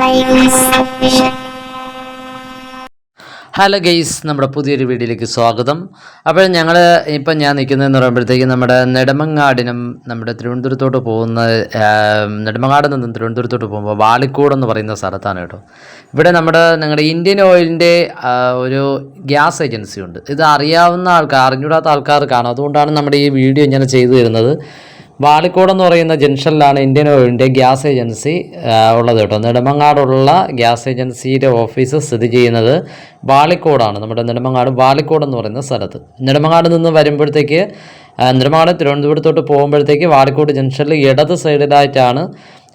Hello guys, നമ്മുടെ പുതിയൊരു വീഡിയോയിലേക്ക് സ്വാഗതം. അപ്പോൾ ഞാൻ നിൽക്കുന്നതെന്ന് പറയുമ്പോഴത്തേക്കും നമ്മുടെ നെടുമങ്ങാടിനും നമ്മുടെ തിരുവനന്തപുരത്തോട്ട് പോകുന്ന നെടുമങ്ങാട് നിന്നും തിരുവനന്തപുരത്തോട്ട് പോകുമ്പോൾ വാളിക്കോട് എന്ന് പറയുന്ന സ്ഥലത്താണ് കേട്ടോ. ഇവിടെ ഞങ്ങളുടെ ഇന്ത്യൻ ഓയിലിൻ്റെ ഒരു ഗ്യാസ് ഏജൻസി ഉണ്ട്. ഇത് അറിയാവുന്ന അറിഞ്ഞൂടാത്ത ആൾക്കാർ കാണും. അതുകൊണ്ടാണ് നമ്മുടെ ഈ വീഡിയോ ഇങ്ങനെ ചെയ്തു തരുന്നത്. വാളിക്കോട് എന്ന് പറയുന്ന ജംഗ്ഷനിലാണ് ഇന്ത്യൻ ഓയിലിൻ്റെ ഗ്യാസ് ഏജൻസി ഉള്ളത് കേട്ടോ. നെടുമങ്ങാടുള്ള ഗ്യാസ് ഏജൻസിയുടെ ഓഫീസ് സ്ഥിതി ചെയ്യുന്നത് വാളിക്കോടാണ്. നമ്മുടെ നെടുമങ്ങാട് വാളിക്കോട് എന്ന് പറയുന്ന സ്ഥലത്ത്. നെടുമങ്ങാട് നിന്ന് വരുമ്പോഴത്തേക്ക് നെടുമങ്ങാട് തിരുവനന്തപുരത്തോട്ട് പോകുമ്പോഴത്തേക്ക് വാളിക്കോട് ജംഗ്ഷനിൽ ഇടത് സൈഡിലായിട്ടാണ്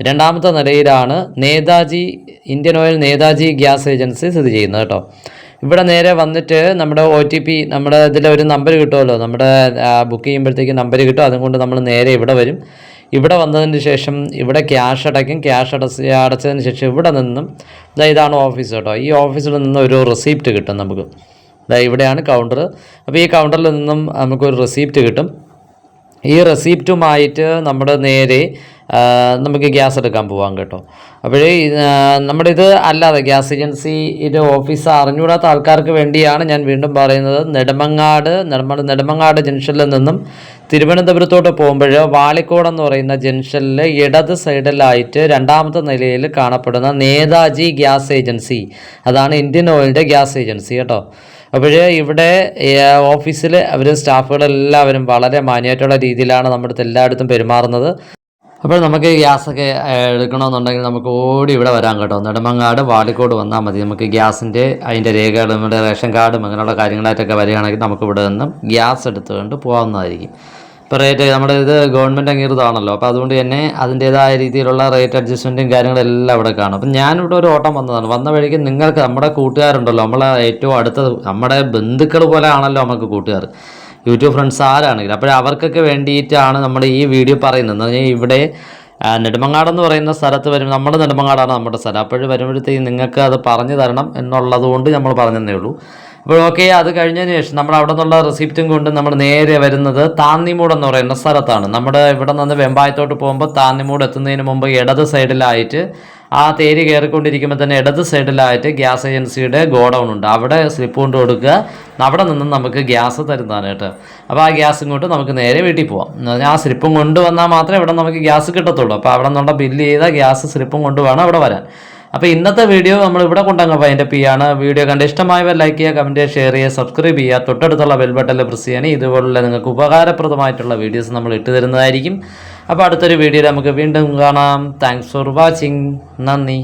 രണ്ടാമത്തെ നിലയിലാണ് Indian oil Netaji gas agency സ്ഥിതി ചെയ്യുന്നത് കേട്ടോ. ഇവിടെ നേരെ വന്നിട്ട് നമ്മുടെ OTP നമ്മുടെ ഇതിലൊരു നമ്പർ കിട്ടുമല്ലോ, നമ്മുടെ ബുക്ക് ചെയ്യുമ്പോഴത്തേക്ക് നമ്പർ കിട്ടും. അതുകൊണ്ട് നമ്മൾ നേരെ ഇവിടെ വരും. ഇവിടെ വന്നതിന് ശേഷം ഇവിടെ ക്യാഷ് അടയ്ക്കും. അടച്ചതിന് ശേഷം ഇവിടെ നിന്നും ഇതാണ് ഓഫീസ് കേട്ടോ. ഈ ഓഫീസിൽ നിന്ന് ഒരു റെസിപ്റ്റ് കിട്ടും നമുക്ക്. ഇവിടെയാണ് കൗണ്ടർ. അപ്പോൾ ഈ കൗണ്ടറിൽ നിന്നും നമുക്കൊരു റെസിപ്റ്റ് കിട്ടും. ഈ റെസിപ്റ്റുമായിട്ട് നമ്മുടെ നേരെ നമുക്ക് ഗ്യാസ് എടുക്കാൻ പോകാം കേട്ടോ. അപ്പോഴേ നമ്മുടെ ഇത് അല്ലാതെ ഗ്യാസ് ഏജൻസിയുടെ ഓഫീസ് അറിഞ്ഞുകൂടാത്ത ആൾക്കാർക്ക് വേണ്ടിയാണ് ഞാൻ വീണ്ടും പറയുന്നത്. നെടുമങ്ങാട് ജംഗ്ഷനിൽ നിന്നും തിരുവനന്തപുരത്തോട്ട് പോകുമ്പോൾ വാളിക്കോട് എന്ന് പറയുന്ന ജംഗ്ഷനിൽ ഇടത് സൈഡിലായിട്ട് രണ്ടാമത്തെ നിലയിൽ കാണപ്പെടുന്ന നേതാജി ഗ്യാസ് ഏജൻസി, അതാണ് ഇന്ത്യൻ ഓയിലിൻ്റെ ഗ്യാസ് ഏജൻസി കേട്ടോ. അപ്പോഴേ ഇവിടെ ഓഫീസിൽ സ്റ്റാഫുകളെല്ലാവരും വളരെ മാന്യമായിട്ടുള്ള രീതിയിലാണ് നമ്മുടെ അടുത്ത് എല്ലായിടത്തും പെരുമാറുന്നത്. അപ്പോൾ നമുക്ക് ഗ്യാസൊക്കെ എടുക്കണമെന്നുണ്ടെങ്കിൽ നമുക്ക് ഓടി ഇവിടെ വരാം കേട്ടോ. നെടുമങ്ങാട് വാളിക്കോട് വന്നാൽ മതി. നമുക്ക് ഗ്യാസിൻ്റെ അതിൻ്റെ രേഖകളും നമ്മുടെ റേഷൻ കാർഡും അങ്ങനെയുള്ള കാര്യങ്ങളായിട്ടൊക്കെ വരികയാണെങ്കിൽ നമുക്ക് ഇവിടെ നിന്നും ഗ്യാസ് എടുത്തുകൊണ്ട് പോകാവുന്നതായിരിക്കും. ഇപ്പോൾ റേറ്റ് നമ്മുടെ ഇത് ഗവൺമെൻറ് അംഗീകൃതമാണല്ലോ. അപ്പോൾ അതുകൊണ്ട് തന്നെ അതിൻ്റേതായ രീതിയിലുള്ള റേറ്റ് അഡ്ജസ്റ്റ്മെൻറ്റും കാര്യങ്ങളെല്ലാം ഇവിടെ കാണും. അപ്പം ഞാനിവിടെ ഒരു ഓട്ടം വന്നതാണ്. വന്ന വഴിക്ക് നിങ്ങൾക്ക് നമ്മുടെ കൂട്ടുകാരുണ്ടല്ലോ, നമ്മളെ ഏറ്റവും അടുത്ത നമ്മുടെ ബന്ധുക്കൾ പോലെ ആണല്ലോ നമുക്ക് കൂട്ടുകാർ, യൂട്യൂബ് ഫ്രണ്ട്സ് ആരാണെങ്കിലും. അപ്പോൾ അവർക്കൊക്കെ വേണ്ടിയിട്ടാണ് നമ്മൾ ഈ വീഡിയോ പറയുന്നത്. എന്ന് പറഞ്ഞാൽ ഇവിടെ നെടുമങ്ങാടെന്ന് പറയുന്ന സ്ഥലത്ത് വരും. നമ്മുടെ നെടുമങ്ങാടാണ് നമ്മുടെ സ്ഥലം. അപ്പോൾ വരുമ്പോഴത്തേക്കും നിങ്ങൾക്ക് അത് പറഞ്ഞു തരണം എന്നുള്ളത് കൊണ്ട് നമ്മൾ പറഞ്ഞതേ ഉള്ളൂ. അപ്പോൾ ഓക്കെ, അത് കഴിഞ്ഞതിന് ശേഷം നമ്മൾ അവിടെ നിന്നുള്ള റെസിപ്റ്റും കൊണ്ട് നമ്മൾ നേരെ വരുന്നത് താന്നിമൂട് എന്ന് പറയുന്ന സ്ഥലത്താണ്. നമ്മുടെ ഇവിടെ നിന്ന് വെമ്പായത്തോട്ട് പോകുമ്പോൾ താന്നിമൂട് എത്തുന്നതിന് മുമ്പ് ഇടത് സൈഡിലായിട്ട് ആ തേരി കയറിക്കൊണ്ടിരിക്കുമ്പോൾ തന്നെ ഇടത് സൈഡിലായിട്ട് ഗ്യാസ് ഏജൻസിയുടെ ഗോഡൗൺ ഉണ്ട്. അവിടെ സ്ലിപ്പ് കൊണ്ട് കൊടുക്കുക. അവിടെ നിന്നും നമുക്ക് ഗ്യാസ് തരുന്നതാണ് കേട്ടോ. അപ്പോൾ ആ ഗ്യാസ് ഇങ്ങോട്ട് നമുക്ക് നേരെ വീട്ടിൽ പോകാം. ആ സ്ലിപ്പും കൊണ്ടുവന്നാൽ മാത്രമേ ഇവിടെ നമുക്ക് ഗ്യാസ് കിട്ടത്തുള്ളൂ. അപ്പോൾ അവിടെ നിന്നുള്ള ബില്ല് ചെയ്ത ഗ്യാസ് സ്ലിപ്പും കൊണ്ടുവേണം അവിടെ വരാൻ. അപ്പോൾ ഇന്നത്തെ വീഡിയോ നമ്മൾ ഇവിടെ കൊണ്ടങ്ങ് വൈൻഡപ്പ് ചെയ്യാണ്. വീഡിയോ കണ്ട് ഇഷ്ടമായവർ ലൈക്ക് ചെയ്യുക, കമൻറ്റ് ചെയ്യുക, ഷെയർ ചെയ്യുക, സബ്സ്ക്രൈബ് ചെയ്യുക, തൊട്ടടുത്തുള്ള ബെൽ ബട്ടണിൽ പ്രസ് ചെയ്യാൻ. ഇതുപോലുള്ള നിങ്ങൾക്ക് ഉപകാരപ്രദമായിട്ടുള്ള വീഡിയോസ് നമ്മൾ ഇട്ട് തരുന്നതായിരിക്കും. അപ്പോൾ അടുത്തൊരു വീഡിയോയിൽ നമുക്ക് വീണ്ടും കാണാം. Thanks for watching. നന്ദി.